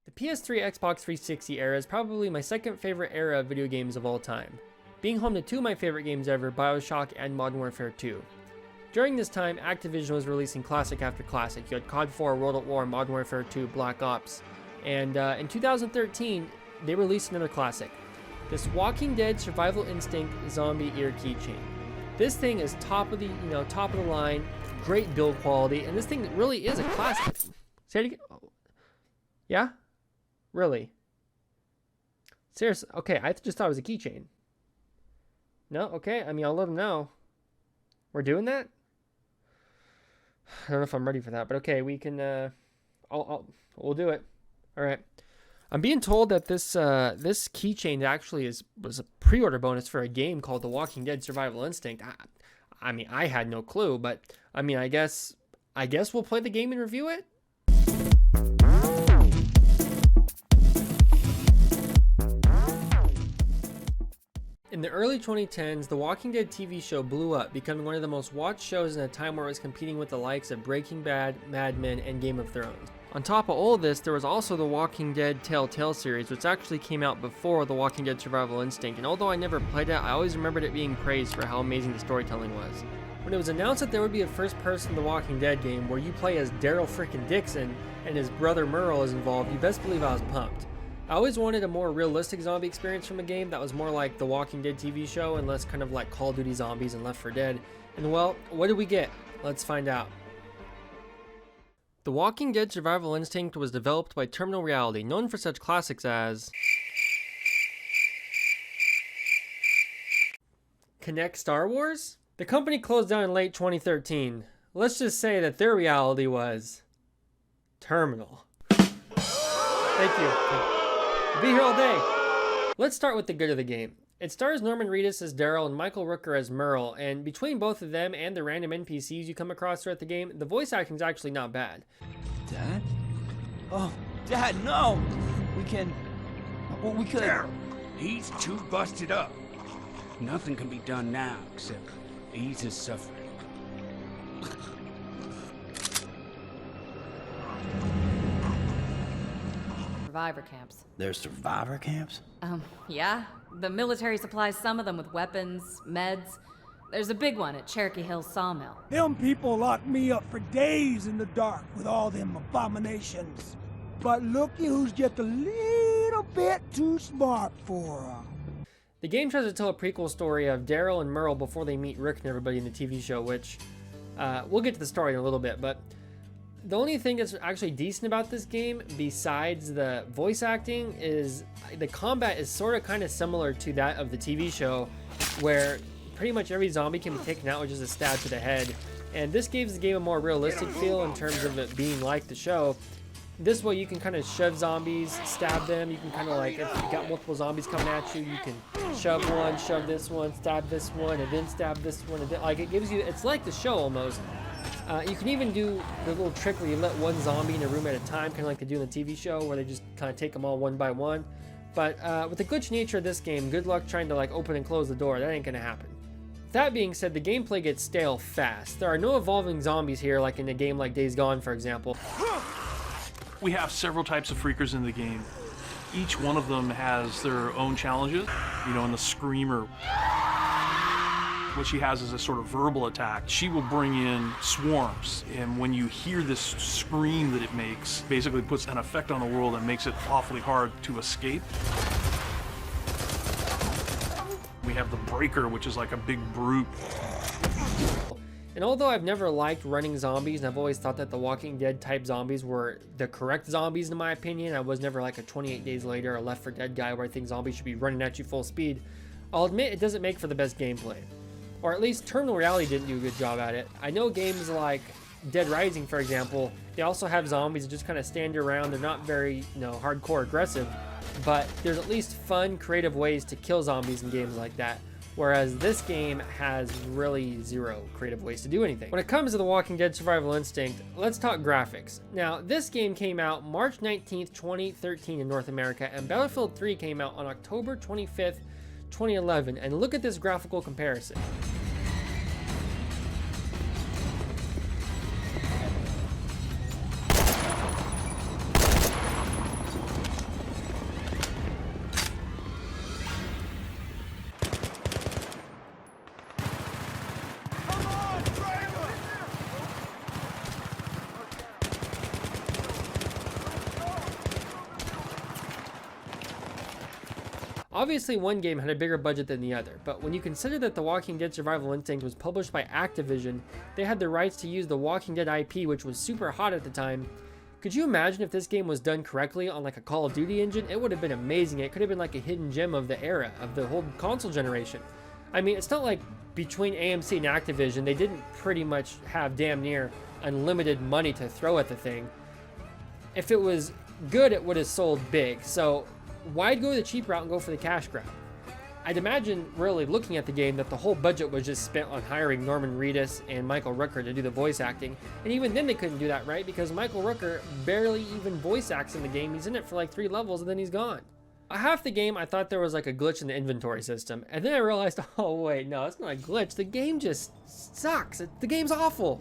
The PS3 Xbox 360 era is probably my second favorite era of video games of all time, being home to two of my favorite games ever, BioShock and Modern Warfare 2. During this time, Activision was releasing classic after classic. You had COD 4, World at War, Modern Warfare 2, Black Ops, and in 2013, they released another classic, this Walking Dead Survival Instinct Zombie Ear Keychain. This thing is top of the line, great build quality, and this thing really is a classic. Say it again. Yeah? Really? Seriously? Okay, I just thought it was a keychain. No? Okay, I mean, I'll let them know. We're doing that? I don't know if I'm ready for that, but okay, we can, we'll do it. All right. I'm being told that this keychain actually was a pre-order bonus for a game called The Walking Dead Survival Instinct. I mean, I had no clue, but I mean, I guess we'll play the game and review it. In the early 2010s, The Walking Dead TV show blew up, becoming one of the most watched shows in a time where it was competing with the likes of Breaking Bad, Mad Men, and Game of Thrones. On top of all of this, there was also the Walking Dead Telltale series, which actually came out before The Walking Dead Survival Instinct, and although I never played it, I always remembered it being praised for how amazing the storytelling was. When it was announced that there would be a first-person The Walking Dead game where you play as Daryl frickin' Dixon and his brother Merle is involved, you best believe I was pumped. I always wanted a more realistic zombie experience from a game that was more like The Walking Dead TV show and less kind of like Call of Duty Zombies and Left 4 Dead. And well, what did we get? Let's find out. The Walking Dead Survival Instinct was developed by Terminal Reality, known for such classics as Connect Star Wars? The company closed down in late 2013. Let's just say that their reality was Terminal. Thank you. I'll be here all day. Let's start with the good of the game. It stars Norman Reedus as Daryl and Michael Rooker as Merle, and between both of them and the random NPCs you come across throughout the game, the voice acting is actually not bad. Dad? Oh, Dad, no! We could... Daryl, he's too busted up. Nothing can be done now except ease his suffering. Survivor camps. There's survivor camps? Yeah. The military supplies some of them with weapons, meds. There's a big one at Cherokee Hills Sawmill. Them people locked me up for days in the dark with all them abominations. But looky who's just a little bit too smart for them. The game tries to tell a prequel story of Daryl and Merle before they meet Rick and everybody in the TV show, which we'll get to the story in a little bit, but the only thing that's actually decent about this game, besides the voice acting, is the combat is sort of kind of similar to that of the TV show, where pretty much every zombie can be taken out with just a stab to the head. And this gives the game a more realistic feel in terms of it being like the show. This way you can kind of shove zombies, stab them. You can kind of like, if you got multiple zombies coming at you, you can shove one, shove this one, stab this one, and then stab this one. And then, like, it gives you, it's like the show almost. You can even do the little trick where you let one zombie in a room at a time, kind of like they do in the TV show, where they just kind of take them all one by one. But with the glitch nature of this game, good luck trying to like open and close the door. That ain't gonna happen. That being said, the gameplay gets stale fast. There are no evolving zombies here, like in a game like Days Gone, for example. We have several types of freakers in the game. Each one of them has their own challenges. You know, in the Screamer, what she has is a sort of verbal attack. She will bring in swarms, and when you hear this scream that it makes, basically puts an effect on the world and makes it awfully hard to escape. We have the Breaker, which is like a big brute. And although I've never liked running zombies, and I've always thought that the Walking Dead type zombies were the correct zombies in my opinion, I was never like a 28 Days Later or Left 4 Dead guy where I think zombies should be running at you full speed. I'll admit it doesn't make for the best gameplay. Or at least Terminal Reality didn't do a good job at it. I know games like Dead Rising, for example, they also have zombies that just kind of stand around. They're not very, hardcore aggressive, but there's at least fun, creative ways to kill zombies in games like that. Whereas this game has really zero creative ways to do anything. When it comes to The Walking Dead Survival Instinct, let's talk graphics. Now, this game came out March 19th, 2013 in North America, and Battlefield 3 came out on October 25th, 2011, and look at this graphical comparison. Obviously one game had a bigger budget than the other, but when you consider that The Walking Dead Survival Instinct was published by Activision, they had the rights to use the Walking Dead IP, which was super hot at the time. Could you imagine if this game was done correctly on like a Call of Duty engine? It would have been amazing. It could have been like a hidden gem of the era, of the whole console generation. I mean, it's not like between AMC and Activision, they didn't pretty much have damn near unlimited money to throw at the thing. If it was good, it would have sold big. So why go the cheap route and go for the cash grab? I'd imagine, really looking at the game, that the whole budget was just spent on hiring Norman Reedus and Michael Rooker to do the voice acting. And even then they couldn't do that, right? Because Michael Rooker barely even voice acts in the game. He's in it for like 3 levels and then he's gone. Half the game, I thought there was like a glitch in the inventory system. And then I realized, oh wait, no, it's not a glitch. The game just sucks. The game's awful.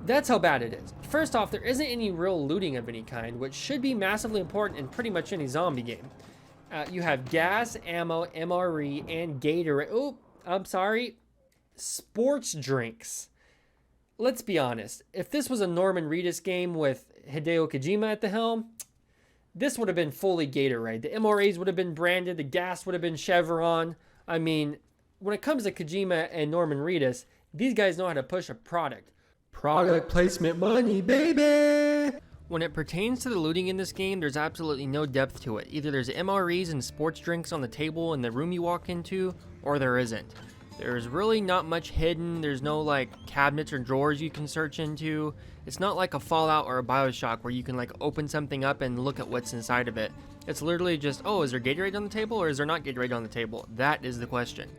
That's how bad it is. First off, there isn't any real looting of any kind, which should be massively important in pretty much any zombie game. You have gas, ammo, MRE, and Gatorade. Oh, I'm sorry. Sports drinks. Let's be honest. If this was a Norman Reedus game with Hideo Kojima at the helm, this would have been fully Gatorade. The MREs would have been branded. The gas would have been Chevron. I mean, when it comes to Kojima and Norman Reedus, these guys know how to push a product. Product placement money, baby! When it pertains to the looting in this game, there's absolutely no depth to it. Either there's MREs and sports drinks on the table in the room you walk into, or there isn't. There's really not much hidden. There's no like cabinets or drawers you can search into. It's not like a Fallout or a Bioshock where you can like open something up and look at what's inside of it. It's literally just, oh, is there Gatorade on the table or is there not Gatorade on the table? That is the question.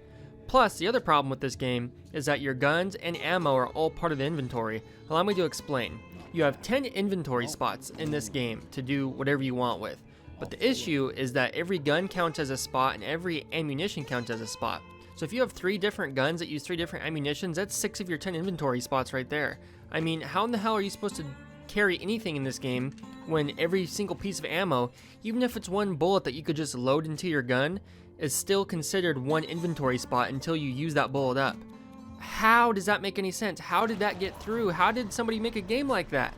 Plus, the other problem with this game is that your guns and ammo are all part of the inventory. Allow me to explain. You have 10 inventory spots in this game to do whatever you want with. But the issue is that every gun counts as a spot and every ammunition counts as a spot. So if you have 3 different guns that use 3 different ammunitions, that's 6 of your 10 inventory spots right there. I mean, how in the hell are you supposed to carry anything in this game when every single piece of ammo, even if it's one bullet that you could just load into your gun, is still considered one inventory spot until you use that bullet up? How does that make any sense? How did that get through? How did somebody make a game like that?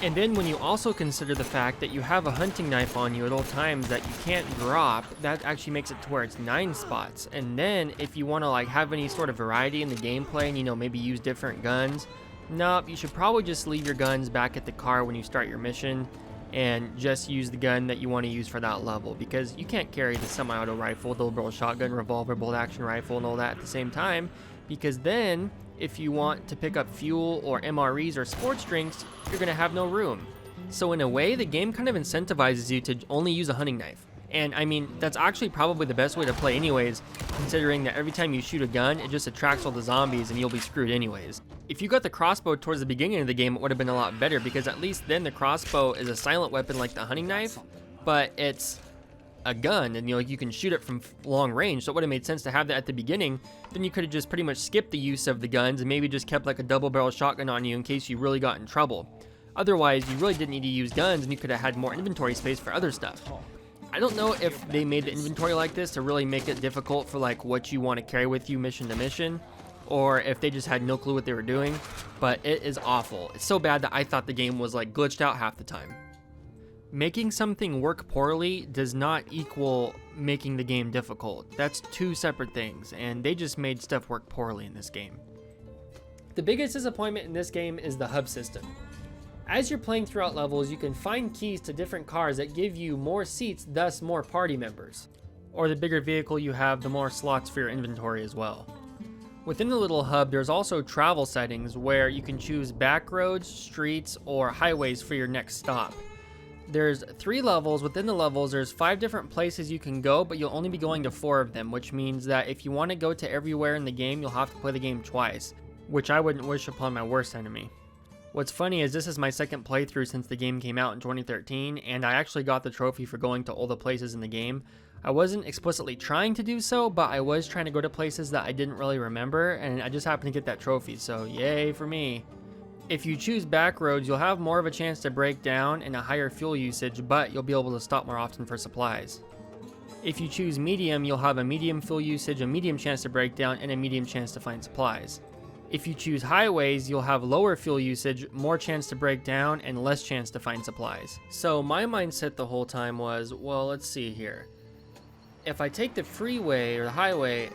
And then when you also consider the fact that you have a hunting knife on you at all times that you can't drop, that actually makes it to where it's 9 spots. And then if you want to like have any sort of variety in the gameplay and, you know, maybe use different guns, nope, you should probably just leave your guns back at the car when you start your mission and just use the gun that you want to use for that level, because you can't carry the semi-auto rifle, double barrel shotgun, revolver, bolt action rifle, and all that at the same time, because then if you want to pick up fuel or MREs or sports drinks, you're going to have no room. So in a way, the game kind of incentivizes you to only use a hunting knife. And I mean, that's actually probably the best way to play anyways, considering that every time you shoot a gun, it just attracts all the zombies and you'll be screwed anyways. If you got the crossbow towards the beginning of the game, it would have been a lot better, because at least then the crossbow is a silent weapon like the hunting knife, but it's a gun and you can shoot it from long range, so it would have made sense to have that at the beginning. Then you could have just pretty much skipped the use of the guns and maybe just kept like a double barrel shotgun on you in case you really got in trouble. Otherwise, you really didn't need to use guns and you could have had more inventory space for other stuff. I don't know if they made the inventory like this to really make it difficult for like what you want to carry with you mission to mission, or if they just had no clue what they were doing, but it is awful. It's so bad that I thought the game was like glitched out half the time. Making something work poorly does not equal making the game difficult. That's 2 separate things, and they just made stuff work poorly in this game. The biggest disappointment in this game is the hub system. As you're playing throughout levels, you can find keys to different cars that give you more seats, thus more party members. Or the bigger vehicle you have, the more slots for your inventory as well. Within the little hub, there's also travel settings where you can choose back roads, streets, or highways for your next stop. There's 3 levels. Within the levels, there's 5 different places you can go, but you'll only be going to 4 of them, which means that if you want to go to everywhere in the game, you'll have to play the game twice, which I wouldn't wish upon my worst enemy. What's funny is this is my second playthrough since the game came out in 2013, and I actually got the trophy for going to all the places in the game. I wasn't explicitly trying to do so, but I was trying to go to places that I didn't really remember, and I just happened to get that trophy, so yay for me. If you choose back roads, you'll have more of a chance to break down and a higher fuel usage, but you'll be able to stop more often for supplies. If you choose medium, you'll have a medium fuel usage, a medium chance to break down, and a medium chance to find supplies. If you choose highways, you'll have lower fuel usage, more chance to break down, and less chance to find supplies. So my mindset the whole time was, well, let's see here. if I take the freeway or the highway,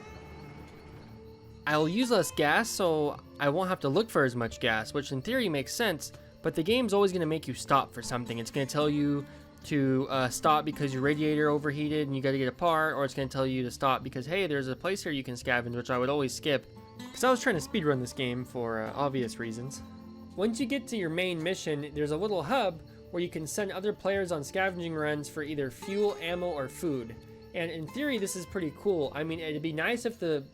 I'll use less gas, so I won't have to look for as much gas, which in theory makes sense, but the game's always going to make you stop for something. It's going to tell you to stop because your radiator overheated and you got to get a part, or it's going to tell you to stop because, hey, there's a place here you can scavenge, which I would always skip because I was trying to speedrun this game for obvious reasons. Once you get to your main mission, there's a little hub where you can send other players on scavenging runs for either fuel, ammo, or food. And in theory, this is pretty cool. I mean, it'd be nice if the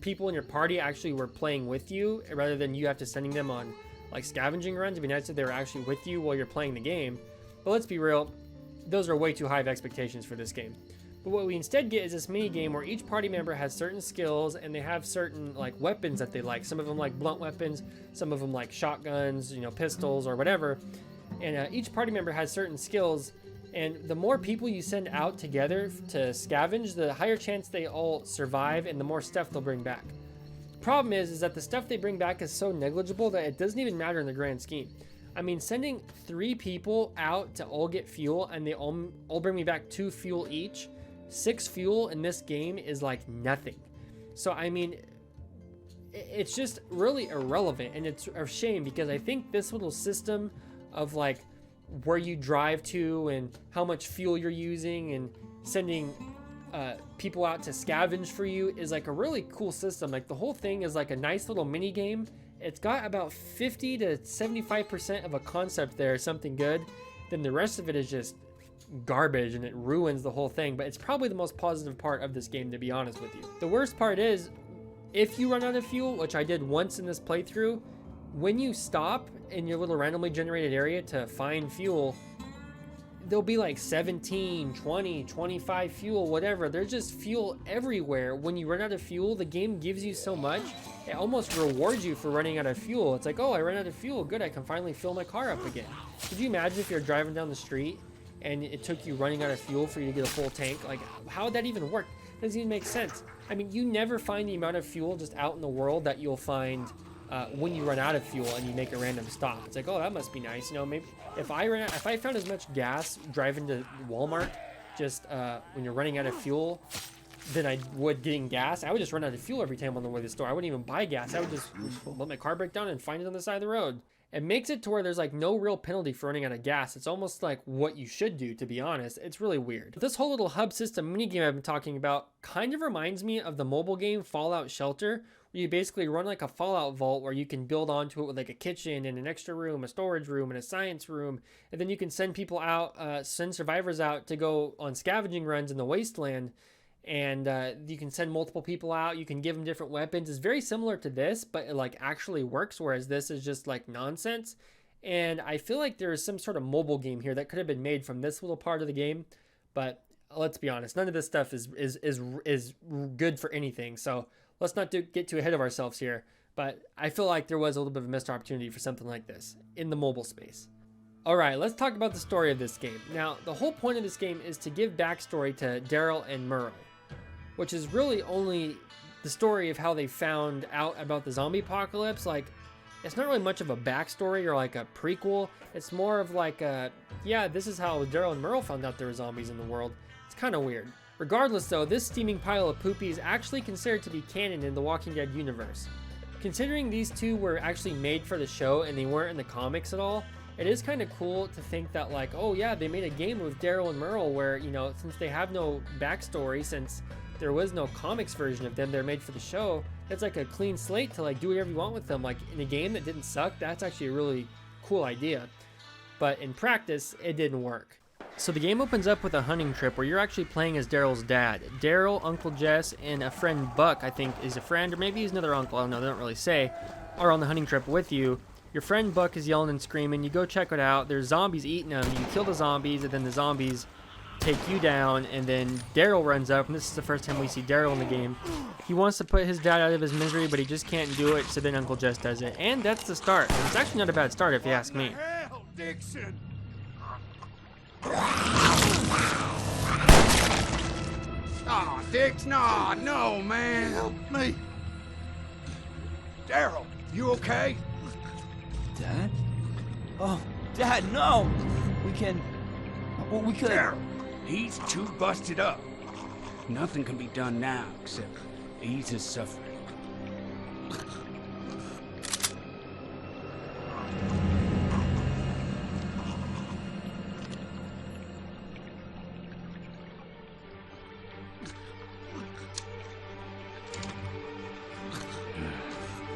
people in your party actually were playing with you rather than you have to sending them on like scavenging runs. It'd be nice if they were actually with you while you're playing the game. But let's be real, those are way too high of expectations for this game. But what we instead get is this mini game where each party member has certain skills and they have certain like weapons that they like. Some of them like blunt weapons, some of them like shotguns, you know, pistols or whatever. And each party member has certain skills, and the more people you send out together to scavenge, the higher chance they all survive and the more stuff they'll bring back. Problem is that the stuff they bring back is so negligible that it doesn't even matter in the grand scheme. I mean, sending 3 people out to all get fuel and they all bring me back 2 fuel each, 6 fuel in this game is like nothing. So I mean, it's just really irrelevant, and it's a shame because I think this little system of like where you drive to and how much fuel you're using and sending people out to scavenge for you is like a really cool system. Like the whole thing is like a nice little mini game. It's got about 50 to 75% of a concept there, something good. Then the rest of it is just garbage and it ruins the whole thing. But it's probably the most positive part of this game, to be honest with you. The worst part is if you run out of fuel, which I did once in this playthrough, when you stop in your little randomly generated area to find fuel, there'll be like 17, 20, 25 fuel, whatever. There's just fuel everywhere. When you run out of fuel, the game gives you so much, it almost rewards you for running out of fuel. It's like, oh, I ran out of fuel. Good, I can finally fill my car up again. Could you imagine if you're driving down the street and it took you running out of fuel for you to get a full tank? Like, how would that even work? It doesn't even make sense. I mean, you never find the amount of fuel just out in the world that you'll find when you run out of fuel and you make a random stop. It's like, oh, that must be nice. You know, maybe if I found as much gas driving to Walmart just when you're running out of fuel than I would getting gas, I would just run out of fuel every time on the way to the store. I wouldn't even buy gas. I would just let my car break down and find it on the side of the road. It makes it to where there's like no real penalty for running out of gas. It's almost like what you should do, to be honest. It's really weird. This whole little hub system minigame I've been talking about kind of reminds me of the mobile game Fallout Shelter, where you basically run like a Fallout vault where you can build onto it with like a kitchen and an extra room, a storage room, and a science room. And then you can send people out, send survivors out to go on scavenging runs in the wasteland. And you can send multiple people out. You can give them different weapons. It's very similar to this, but it like actually works, whereas this is just like nonsense. And I feel like there is some sort of mobile game here that could have been made from this little part of the game. But let's be honest, none of this stuff is good for anything. So let's not get too ahead of ourselves here. But I feel like there was a little bit of a missed opportunity for something like this in the mobile space. All right, let's talk about the story of this game. Now, the whole point of this game is to give backstory to Daryl and Merle, which is really only the story of how they found out about the zombie apocalypse. Like, it's not really much of a backstory or like a prequel. It's more of like yeah, this is how Daryl and Merle found out there were zombies in the world. It's kind of weird. Regardless though, this steaming pile of poopy is actually considered to be canon in the Walking Dead universe. Considering these two were actually made for the show and they weren't in the comics at all, it is kind of cool to think that like, oh yeah, they made a game with Daryl and Merle where, you know, since they have no backstory, since there was no comics version of them, they're made for the show, it's like a clean slate to like do whatever you want with them. Like in a game that didn't suck, that's actually a really cool idea. But in practice, it didn't work. So the game opens up with a hunting trip where you're actually playing as Daryl's dad. Daryl, Uncle Jess, and a friend Buck, I think is a friend, or maybe he's another uncle, I don't know, they don't really say, are on the hunting trip with you. Your friend Buck is yelling and screaming. You go check it out. There's zombies eating them. You kill the zombies, and then the zombies take you down, and then Daryl runs up, and this is the first time we see Daryl in the game. He wants to put his dad out of his misery, but he just can't do it, so then Uncle Jess does it. And that's the start. And it's actually not a bad start if you ask me. Hell, Dixon! Aw, Dix, no, man. Help me. Daryl, you okay? Dad? Oh, Dad, no! We could... Daryl, he's too busted up. Nothing can be done now except ease his suffering.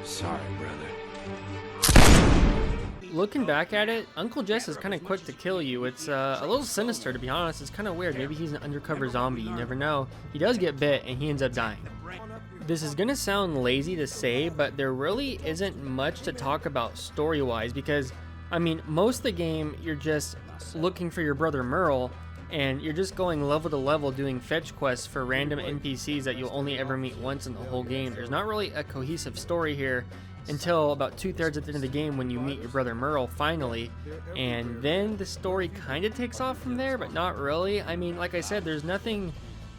Sorry, brother. Looking back at it, Uncle Jess is kind of quick to kill you. It's a little sinister, to be honest. It's kind of weird. Maybe he's an undercover zombie. You never know. He does get bit, and he ends up dying. This is going to sound lazy to say, but there really isn't much to talk about story-wise because, I mean, most of the game, you're just looking for your brother Merle, and you're just going level to level doing fetch quests for random NPCs that you'll only ever meet once in the whole game. There's not really a cohesive story here until about 2/3 at the end of the game when you meet your brother Merle finally, and then the story kind of takes off from there, but not really. I mean, like I said, there's nothing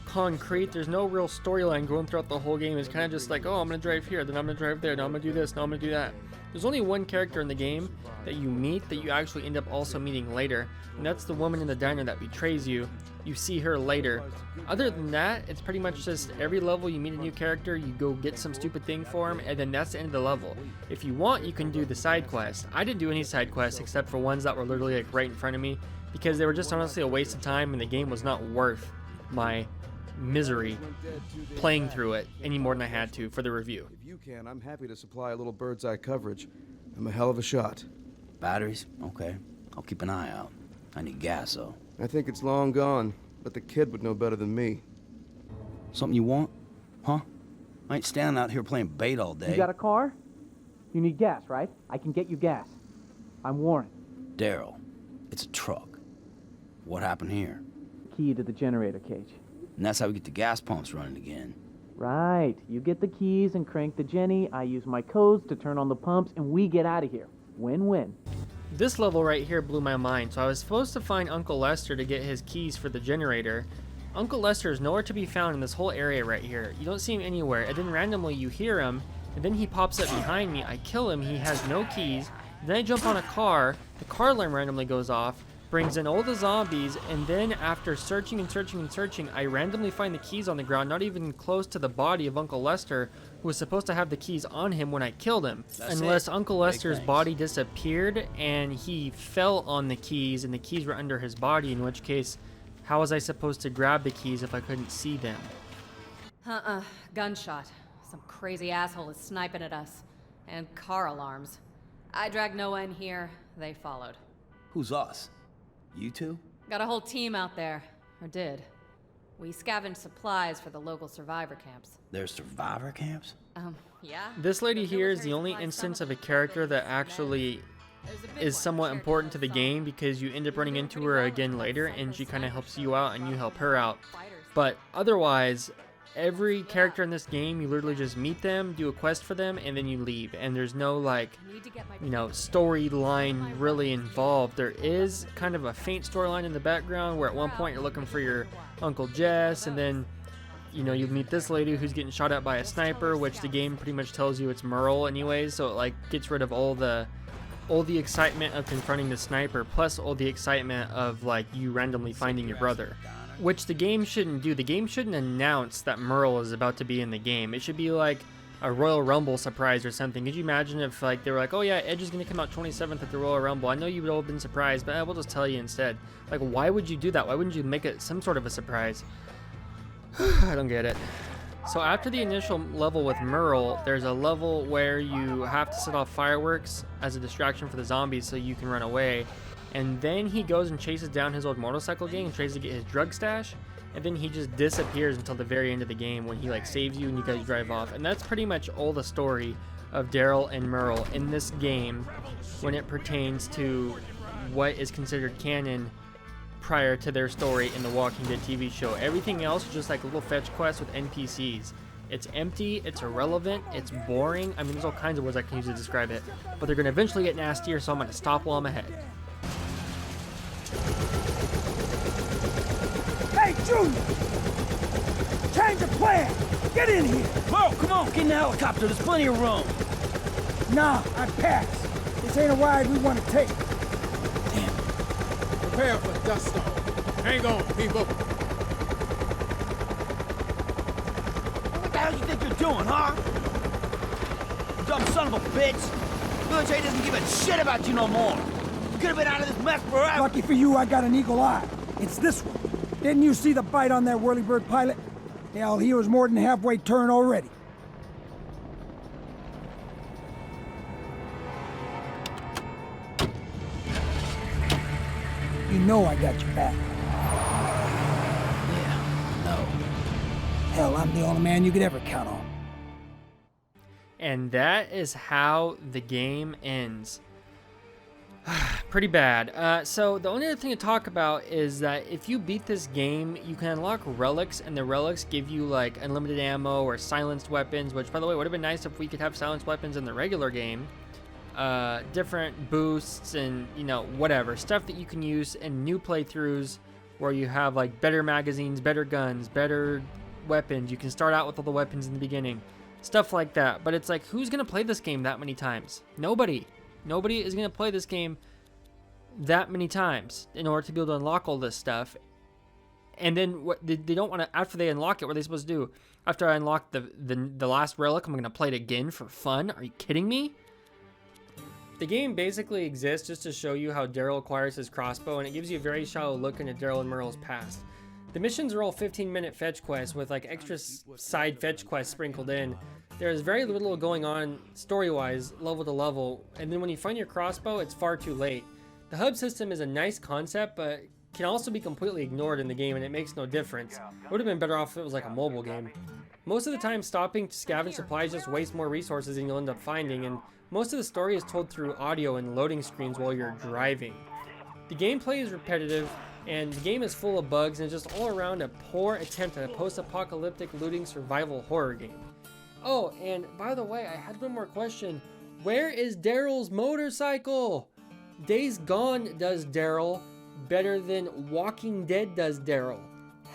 concrete. There's no real storyline going throughout the whole game. It's kind of just like, oh, I'm gonna drive here, then I'm gonna drive there, now I'm gonna do this, now I'm gonna do that. There's only one character in the game that you meet that you actually end up also meeting later, and that's the woman in the diner that betrays you. You see her later. Other than that, it's pretty much just every level you meet a new character, you go get some stupid thing for him, and then that's the end of the level. If you want, you can do the side quests. I didn't do any side quests except for ones that were literally like right in front of me because they were just honestly a waste of time and the game was not worth my misery playing through it any more than I had to for the review. If you can, I'm happy to supply a little bird's eye coverage. I'm a hell of a shot. Batteries? Okay. I'll keep an eye out. I need gas, though. I think it's long gone, but the kid would know better than me. Something you want? Huh? I ain't standing out here playing bait all day. You got a car? You need gas, right? I can get you gas. I'm Warren. Daryl, it's a truck. What happened here? Key to the generator cage. And that's how we get the gas pumps running again. Right. You get the keys and crank the Jenny. I use my codes to turn on the pumps, and we get out of here. Win-win. This level right here blew my mind. So I was supposed to find Uncle Lester to get his keys for the generator. Uncle Lester is nowhere to be found in this whole area right here. You don't see him anywhere, and then randomly you hear him, and then he pops up behind me. I kill him, he has no keys. Then I jump on a car, the car alarm randomly goes off, brings in all the zombies, and then after searching and searching and searching, I randomly find the keys on the ground, not even close to the body of Uncle Lester, who was supposed to have the keys on him when I killed him. Unless Uncle Lester's body disappeared and he fell on the keys and the keys were under his body, in which case, how was I supposed to grab the keys if I couldn't see them? Gunshot. Some crazy asshole is sniping at us. And car alarms. I dragged Noah in here, they followed. Who's us? You two? Got a whole team out there. Or did. We scavenged supplies for the local survivor camps. There's survivor camps? Yeah. This lady here is the only instance of a character that actually is somewhat important to the game because you end up running into her again later and she kind of helps you out and you help her out. But otherwise, every character in this game, you literally just meet them, do a quest for them, and then you leave. And there's no, like, you know, storyline really involved. There is kind of a faint storyline in the background where at one point you're looking for your Uncle Jess, and then, you know, you meet this lady who's getting shot at by a sniper, which the game pretty much tells you it's Merle anyways, so it, like, gets rid of all the excitement of confronting the sniper, plus all the excitement of, like, you randomly finding your brother. Which the game shouldn't do. The game shouldn't announce that Merle is about to be in the game. It should be like a Royal Rumble surprise or something. Could you imagine if like they were like, oh yeah, Edge is going to come out 27th at the Royal Rumble. I know you would all have been surprised, but we'll just tell you instead. Like, why would you do that? Why wouldn't you make it some sort of a surprise? I don't get it. So after the initial level with Merle, there's a level where you have to set off fireworks as a distraction for the zombies so you can run away. And then he goes and chases down his old motorcycle gang and tries to get his drug stash. And then he just disappears until the very end of the game when he like saves you and you guys drive off. And that's pretty much all the story of Daryl and Merle in this game when it pertains to what is considered canon prior to their story in the Walking Dead TV show. Everything else is just like little fetch quests with NPCs. It's empty, it's irrelevant, it's boring. I mean, there's all kinds of words I can use to describe it. But they're going to eventually get nastier, so I'm going to stop while I'm ahead. Hey, Junior! Change of plan! Get in here! Merle, come on, get in the helicopter. There's plenty of room. Nah, I pass. This ain't a ride we want to take. Prepare for dust storm. Hang on, people. hell do you think you're doing, huh? You dumb son of a bitch. Military doesn't give a shit about you no more. You could have been out of this mess forever. Lucky for you, I got an eagle eye. It's this one. Didn't you see the bite on that whirlybird pilot? Hell, he was more than halfway turned already. You know I got your back. Yeah, no. Hell, I'm the only man you could ever count on. And that is how the game ends. Pretty bad. So the only other thing to talk about is that if you beat this game, you can unlock relics, and the relics give you like unlimited ammo or silenced weapons, which by the way would have been nice if we could have silenced weapons in the regular game. Different boosts and, you know, whatever stuff that you can use in new playthroughs where you have like better magazines, better guns, better weapons. You can start out with all the weapons in the beginning, stuff like that. But it's like, who's gonna play this game that many times? Nobody is gonna play this game that many times in order to be able to unlock all this stuff. And then what they don't want to, after they unlock it, what are they supposed to do? After I unlock the last relic, I'm gonna play it again for fun? Are you kidding me? The game basically exists just to show you how Daryl acquires his crossbow, and it gives you a very shallow look into Daryl and Merle's past. The missions are all 15-minute fetch quests with like extra side fetch quests sprinkled in. There's very little going on story-wise, level to level, and then when you find your crossbow, it's far too late. The hub system is a nice concept, but can also be completely ignored in the game, and it makes no difference. It would have been better off if it was like a mobile game. Most of the time, stopping to scavenge supplies just wastes more resources than you'll end up finding, and most of the story is told through audio and loading screens while you're driving. The gameplay is repetitive, and the game is full of bugs, and just all around a poor attempt at a post-apocalyptic looting survival horror game. Oh, and by the way, I had one more question. Where is Daryl's motorcycle? Days Gone does Daryl better than Walking Dead does Daryl.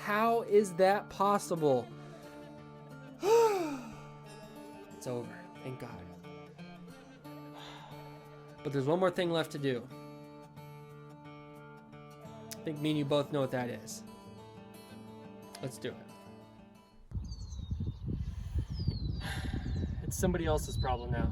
How is that possible? It's over, thank God. But there's one more thing left to do. I think me and you both know what that is. Let's do it. It's somebody else's problem now.